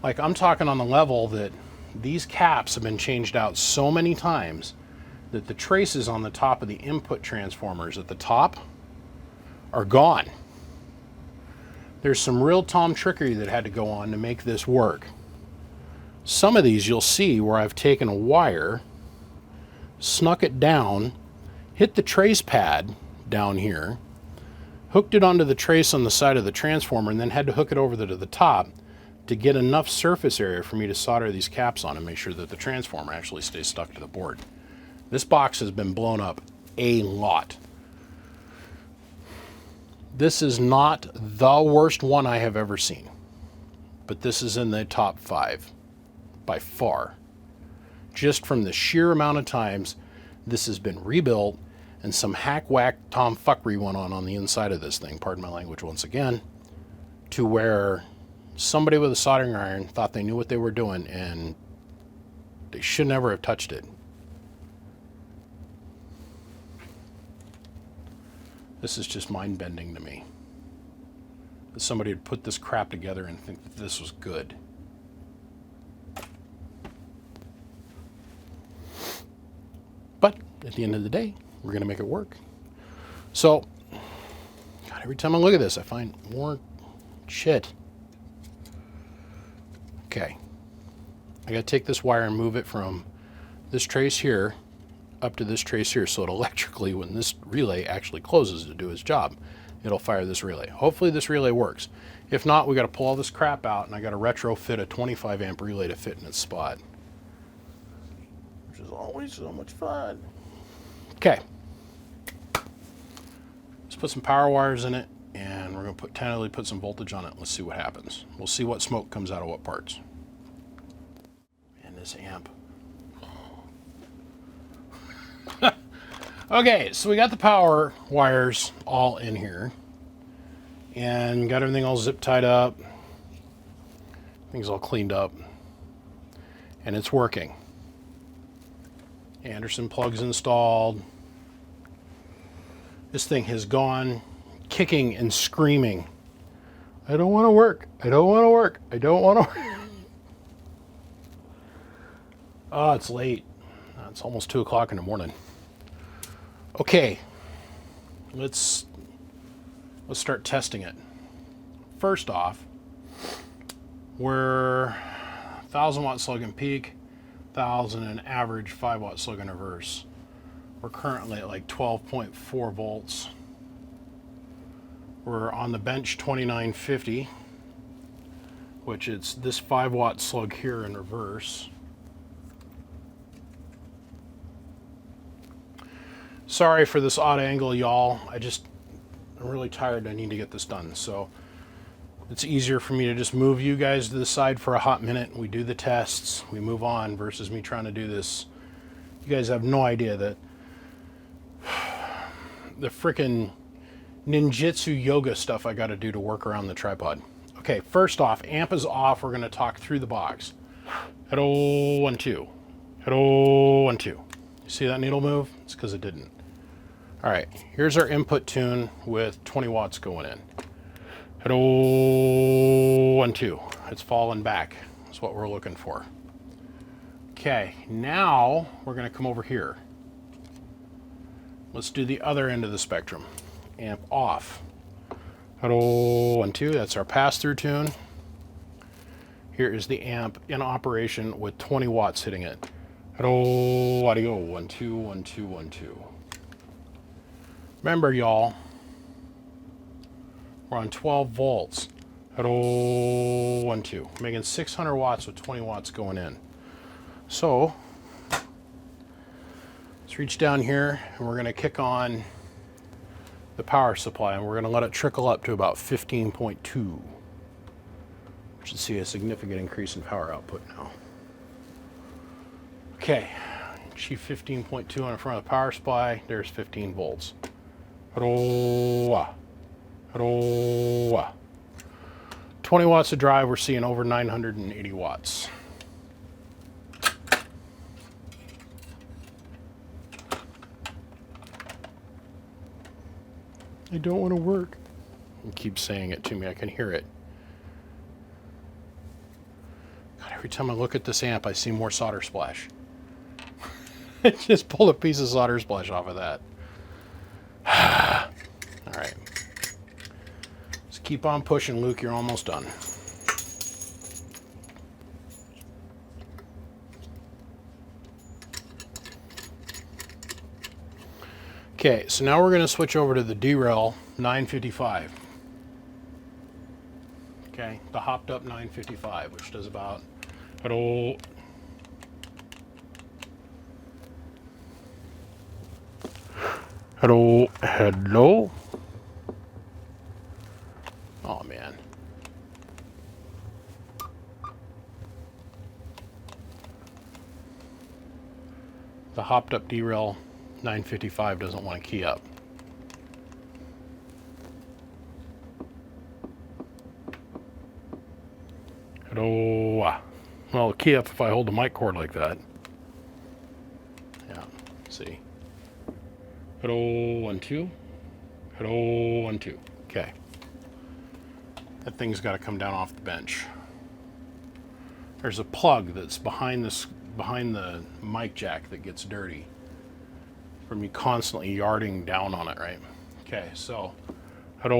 [SPEAKER 1] Like, I'm talking on the level that these caps have been changed out so many times that the traces on the top of the input transformers at the top are gone. There's some real Tom trickery that had to go on to make this work. Some of these you'll see where I've taken a wire, snuck it down, hit the trace pad down here, hooked it onto the trace on the side of the transformer, and then had to hook it over to the top to get enough surface area for me to solder these caps on and make sure that the transformer actually stays stuck to the board. This box has been blown up a lot. This is not the worst one I have ever seen, but this is in the top 5 by far. Just from the sheer amount of times this has been rebuilt and some hack-whack tomfuckery went on the inside of this thing, pardon my language once again, to where somebody with a soldering iron thought they knew what they were doing and they should never have touched it. This is just mind-bending to me. That somebody would put this crap together and think that this was good. But at the end of the day, we're going to make it work. So, God, every time I look at this, I find more shit. Okay. I got to take this wire and move it from this trace here up to this trace here, so it electrically, when this relay actually closes to do its job, it'll fire this relay. Hopefully this relay works. If not, we got to pull all this crap out, and I got to retrofit a 25 amp relay to fit in its spot, which is always so much fun. Okay, let's put some power wires in it, and we're going to tentatively put some voltage on it. Let's see what happens. We'll see what smoke comes out of what parts. And this amp. Okay, so we got the power wires all in here and got everything all zip tied up. Things all cleaned up and it's working. Anderson plugs installed. This thing has gone kicking and screaming. I don't want to work. I don't want to work. I don't want to work. Oh, it's late. It's almost 2 o'clock in the morning. Okay, let's start testing it. First off, we're 1,000 watt slug and peak, 1,000 and average 5 watt slug and reverse. We're currently at like 12.4 volts. We're on the bench 2950, which is this 5 watt slug here in reverse. Sorry for this odd angle, y'all. I'm really tired. I need to get this done. So it's easier for me to just move you guys to the side for a hot minute. We do the tests, we move on, versus me trying to do this. You guys have no idea that the frickin' ninjutsu yoga stuff I got to do to work around the tripod. Okay, first off, amp is off. We're going to talk through the box. Hello, 1, 2. Hello, 1, 2. You see that needle move? It's because it didn't. All right, here's our input tune with 20 watts going in. Hello, 1, 2. It's falling back. That's what we're looking for. Okay, now we're going to come over here. Let's do the other end of the spectrum. Amp off. Hello, 1, 2. That's our pass-through tune. Here is the amp in operation with 20 watts hitting it. Hello, audio. 1, 2, 1, 2, 1, 2. Remember, y'all, we're on 12 volts. Hello, 1, 2. Making 600 watts with 20 watts going in. So let's reach down here and we're going to kick on the power supply and we're going to let it trickle up to about 15.2. We should see a significant increase in power output now. Okay, achieve 15.2 on the front of the power supply. There's 15 volts. Hello, hello. 20 watts of drive, we're seeing over 980 watts. I don't want to work. You keep saying it to me, I can hear it. God, every time I look at this amp, I see more solder splash. I just pulled a piece of solder splash off of that. All right. Let's keep on pushing, Luke. You're almost done. Okay, so now we're going to switch over to the derail 955. Okay, the hopped up 955, which does about hello. Hello, hello. Oh man. The hopped up derail 955 doesn't want to key up. Hello. Well, key up if I hold the mic cord like that. Yeah, see. Hello, 1, 2. Hello, 1, 2. Okay. That thing's got to come down off the bench. There's a plug that's behind the mic jack that gets dirty from me constantly yarding down on it, right? Okay, so hello,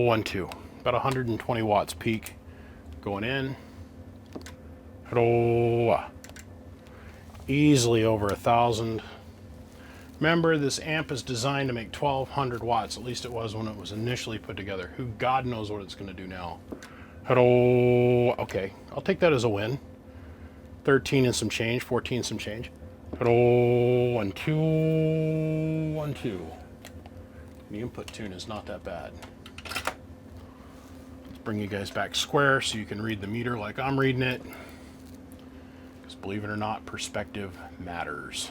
[SPEAKER 1] 1, 2. About 120 watts peak going in. Hello. Easily over 1,000. Remember, this amp is designed to make 1,200 watts. At least it was when it was initially put together. Who God knows what it's going to do now. Hello. Okay, I'll take that as a win. 13 and some change, 14 and some change. Hello, 1, 2, 1, 2. The input tune is not that bad. Let's bring you guys back square so you can read the meter like I'm reading it. Because believe it or not, perspective matters.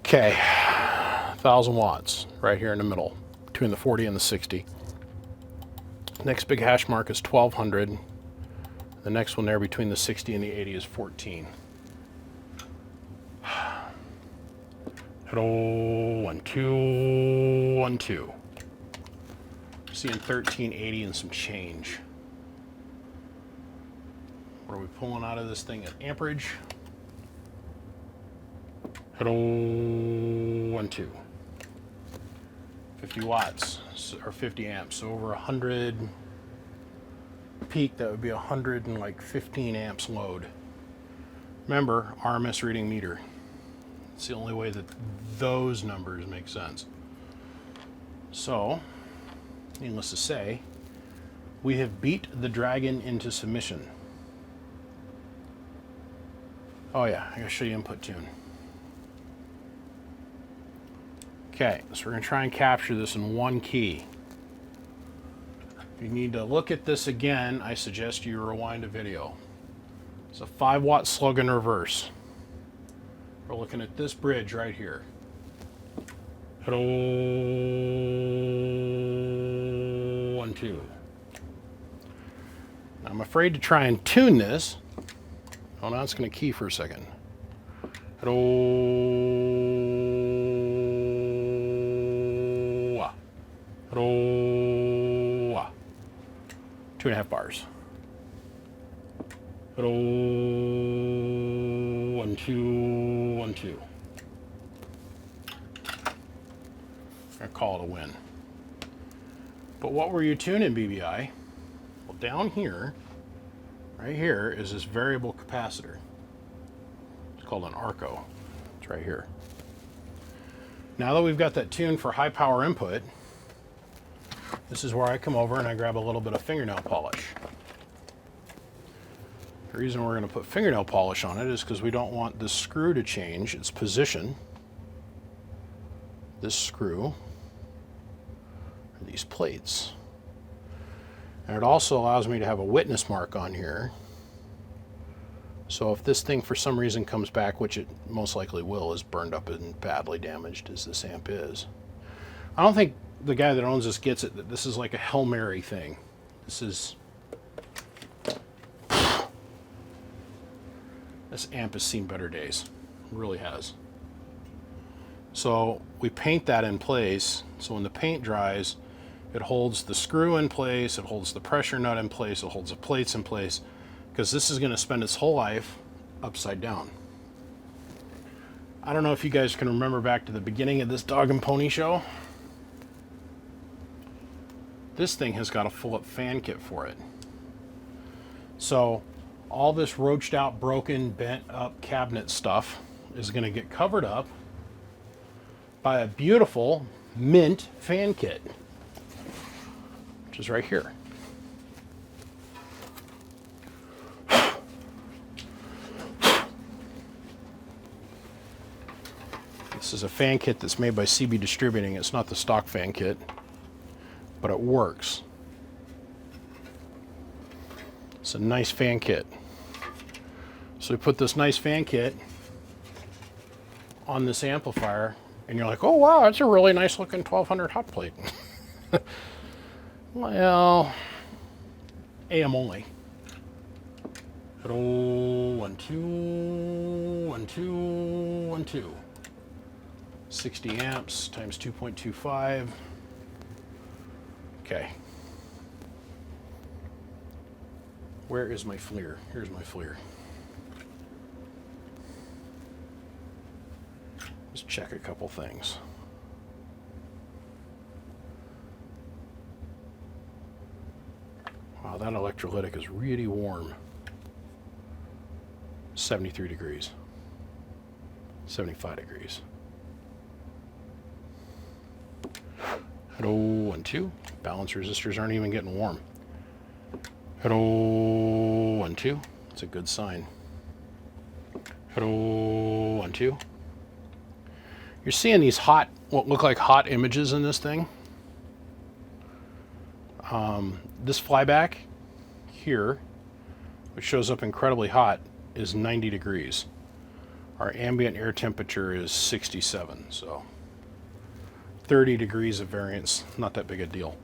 [SPEAKER 1] Okay, 1,000 watts right here in the middle, between the 40 and the 60. Next big hash mark is 1,200. The next one there between the 60 and the 80 is 14. Hello, 1, 2, 1, 2. Seeing 1380 and some change. What are we pulling out of this thing at amperage? Hello, 1, 2. 50 watts, or 50 amps, so over 100 peak, that would be 115 amps load. Remember, RMS reading meter. It's the only way that those numbers make sense. So, needless to say, we have beat the dragon into submission. Oh yeah, I gotta show you input tune. Okay, so we're gonna try and capture this in one key. If you need to look at this again, I suggest you rewind a video. It's a 5-watt slug in reverse. We're looking at this bridge right here. Hello, 1, 2. I'm afraid to try and tune this. Oh, now it's going to key for a second. Hello, 2.5 bars. Hello, 1, 2, 1, 2. I call it a win. But what were you tuning, BBI? Well, down here, right here, is this variable capacitor. It's called an Arco. It's right here. Now that we've got that tuned for high power input, this is where I come over and I grab a little bit of fingernail polish. The reason we're going to put fingernail polish on it is because we don't want this screw to change its position. This screw, or these plates. And it also allows me to have a witness mark on here. So if this thing for some reason comes back, which it most likely will, is burned up and badly damaged as this amp is. I don't think the guy that owns this gets it, that this is like a Hail Mary thing. This amp has seen better days. It really has. So we paint that in place, so when the paint dries, it holds the screw in place, it holds the pressure nut in place, it holds the plates in place, because this is going to spend its whole life upside down. I don't know if you guys can remember back to the beginning of this dog and pony show. This thing has got a full-up fan kit for it. So all this roached out, broken, bent up cabinet stuff is going to get covered up by a beautiful mint fan kit, which is right here. This is a fan kit that's made by CB Distributing. It's not the stock fan kit, but it works. It's a nice fan kit. So we put this nice fan kit on this amplifier, and you're like, oh wow, that's a really nice looking 1200 hot plate. Well, AM only. Hello, 1, 2, 1, 2, 1, 2. 60 amps times 2.25. Okay. Where is my FLIR? Here's my FLIR. Let's check a couple things. Wow, that electrolytic is really warm. 73 degrees. 75 degrees. Hello, 1, 2. Balance resistors aren't even getting warm. Hello, 1, 2. That's a good sign. Hello, 1, 2. You're seeing these hot, what look like hot images in this thing. This flyback here, which shows up incredibly hot, is 90 degrees. Our ambient air temperature is 67, so 30 degrees of variance, not that big a deal.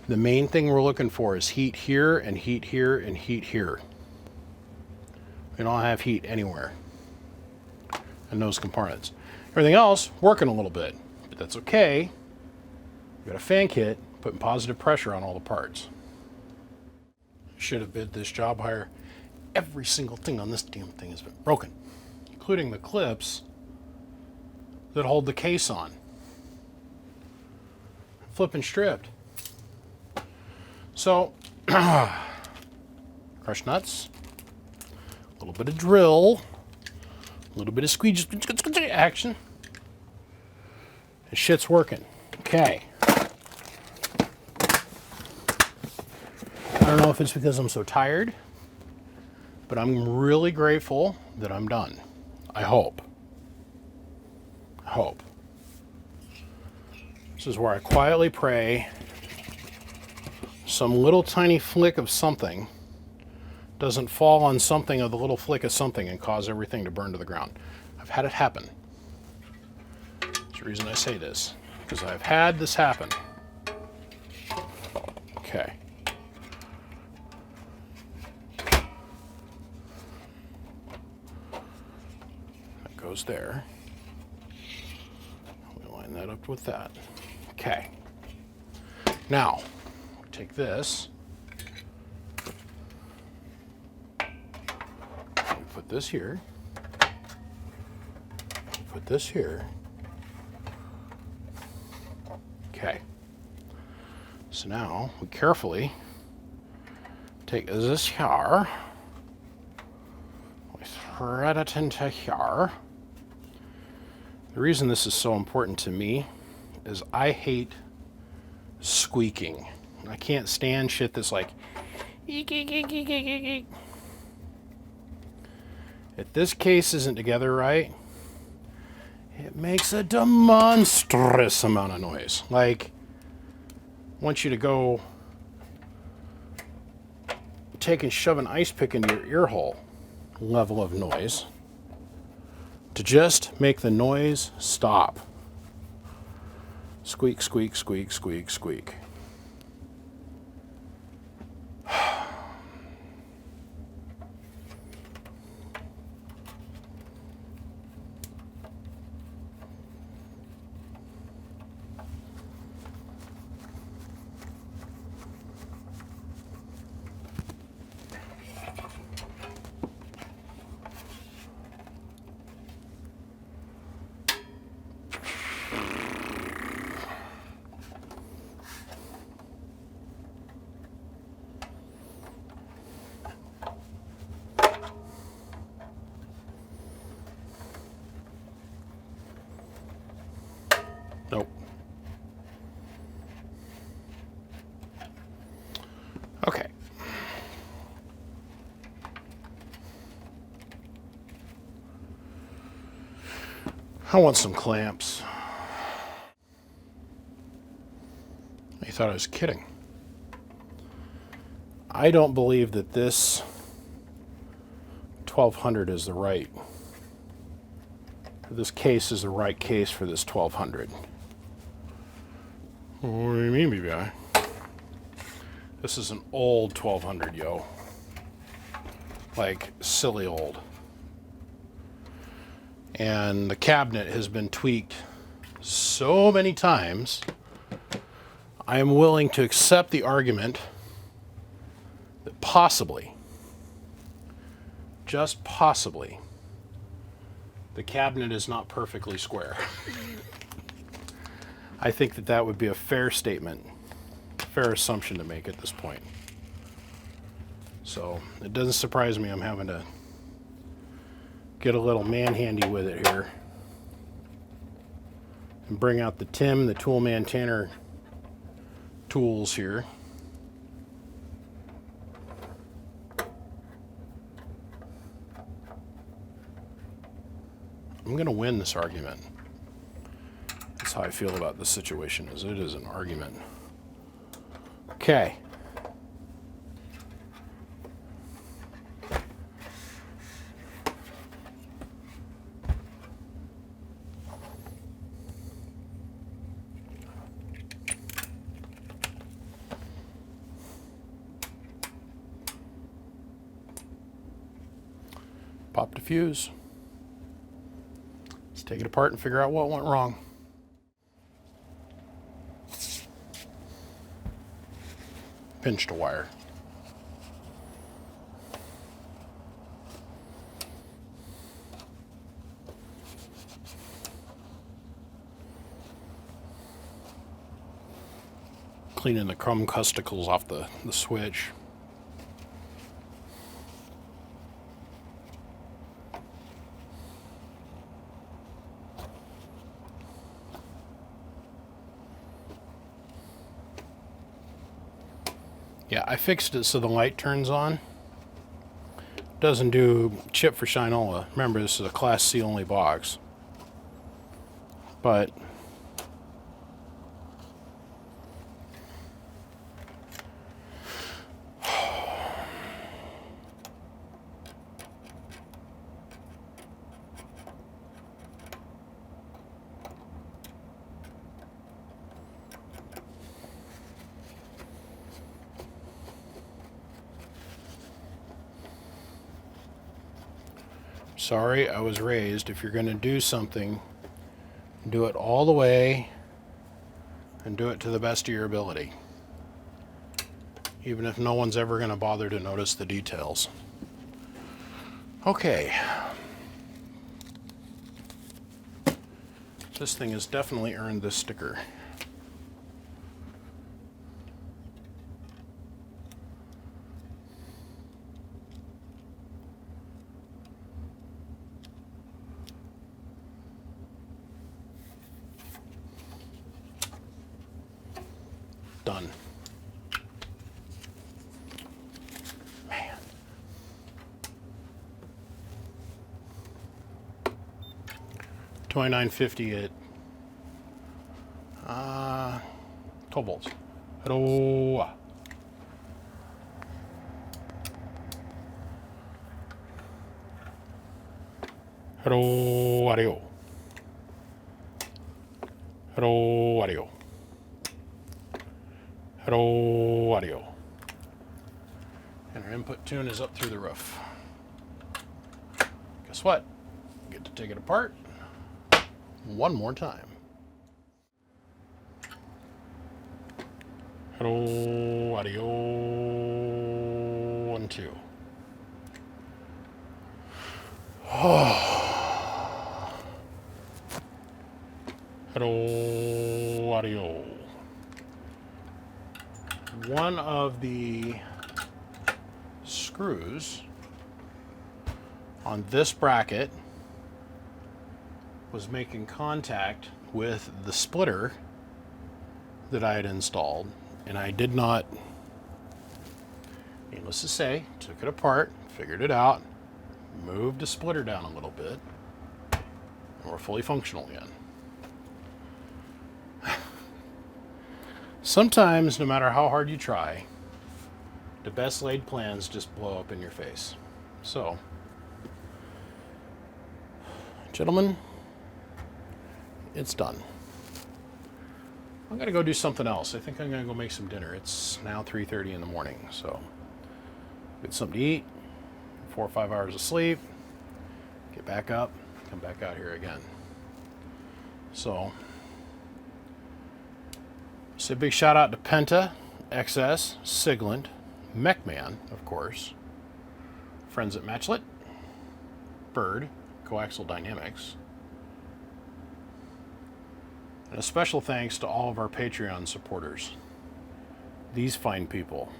[SPEAKER 1] The main thing we're looking for is heat here and heat here and heat here. We don't have heat anywhere in those compartments. Everything else working a little bit, but that's okay. We got a fan kit putting positive pressure on all the parts. Should have bid this job higher. Every single thing on this damn thing has been broken, including the clips that hold the case on. Flipping stripped. So, crush nuts, a little bit of drill, a little bit of squeeze action, and shit's working. Okay. I don't know if it's because I'm so tired, but I'm really grateful that I'm done. I hope. I hope. This is where I quietly pray some little tiny flick of something doesn't fall on something of the little flick of something and cause everything to burn to the ground. I've had it happen. That's the reason I say this, because I've had this happen. Okay. That goes there. We line that up with that. Okay. Now, take this, we put this here, put this here. Okay. So now we carefully take this here, we thread it into here. The reason this is so important to me is I hate squeaking. I can't stand shit that's like eek, eek, eek, eek, eek, eek. If this case isn't together right, it makes a demonstrous amount of noise. Like, I want you to go take and shove an ice pick into your ear hole level of noise to just make the noise stop. Squeak, squeak, squeak, squeak, squeak. Nope. Okay. I want some clamps. You thought I was kidding. I don't believe that this 1200 is the right, this case is the right case for this 1200. What do you mean, BBI? This is an old 1200, yo. Like, silly old. And the cabinet has been tweaked so many times, I am willing to accept the argument that possibly, just possibly, the cabinet is not perfectly square. I think that that would be a fair statement, fair assumption to make at this point. So it doesn't surprise me I'm having to get a little man-handy with it here and bring out the Tim, the Toolman Tanner tools here. I'm going to win this argument. That's how I feel about this situation, is it is an argument. Okay. Pop the fuse. Let's take it apart and figure out what went wrong. Pinched a wire. Cleaning the crumb custicles off the switch. Yeah, I fixed it so the light turns on. Doesn't do chip for Shinola. Remember, this is a Class C only box. But sorry, I was raised. If you're going to do something, do it all the way and do it to the best of your ability. Even if no one's ever going to bother to notice the details. Okay. This thing has definitely earned this sticker. Done. Man. $29.50 at 12 volts. Hello. Hello, audio. Hello, audio. Hello, audio. And our input tune is up through the roof. Guess what? Get to take it apart one more time. Hello, audio, 1, 2. Hello, audio. One of the screws on this bracket was making contact with the splitter that I had installed, and I did not, needless to say, took it apart, figured it out, moved the splitter down a little bit, and we're fully functional again. Sometimes, no matter how hard you try, the best laid plans just blow up in your face. So, Gentlemen, it's done. I'm gonna go do something else. I think I'm gonna go make some dinner. It's now 3:30 in the morning, so get something to eat, 4 or 5 hours of sleep, get back up, come back out here again. So, say a big shout out to Penta, XS, Sigland, MechMan, of course, friends at Matchlet, Bird, Coaxial Dynamics, and a special thanks to all of our Patreon supporters. These fine people.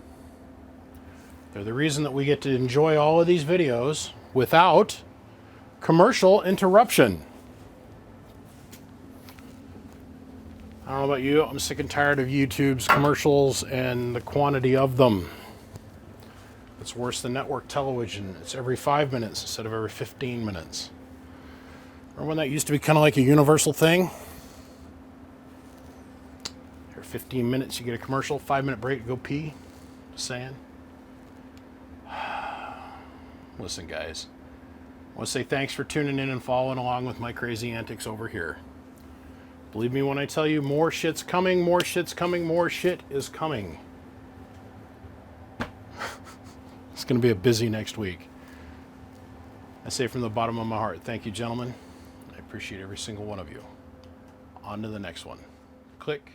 [SPEAKER 1] They're the reason that we get to enjoy all of these videos without commercial interruption. I don't know about you, I'm sick and tired of YouTube's commercials and the quantity of them. It's worse than network television. It's every 5 minutes instead of every 15 minutes. Remember when that used to be kind of like a universal thing? Every 15 minutes you get a commercial, 5-minute break, go pee. Just saying. Listen, guys. I want to say thanks for tuning in and following along with my crazy antics over here. Believe me when I tell you, more shit's coming, more shit's coming, more shit is coming. It's going to be a busy next week. I say from the bottom of my heart, thank you, gentlemen. I appreciate every single one of you. On to the next one. Click.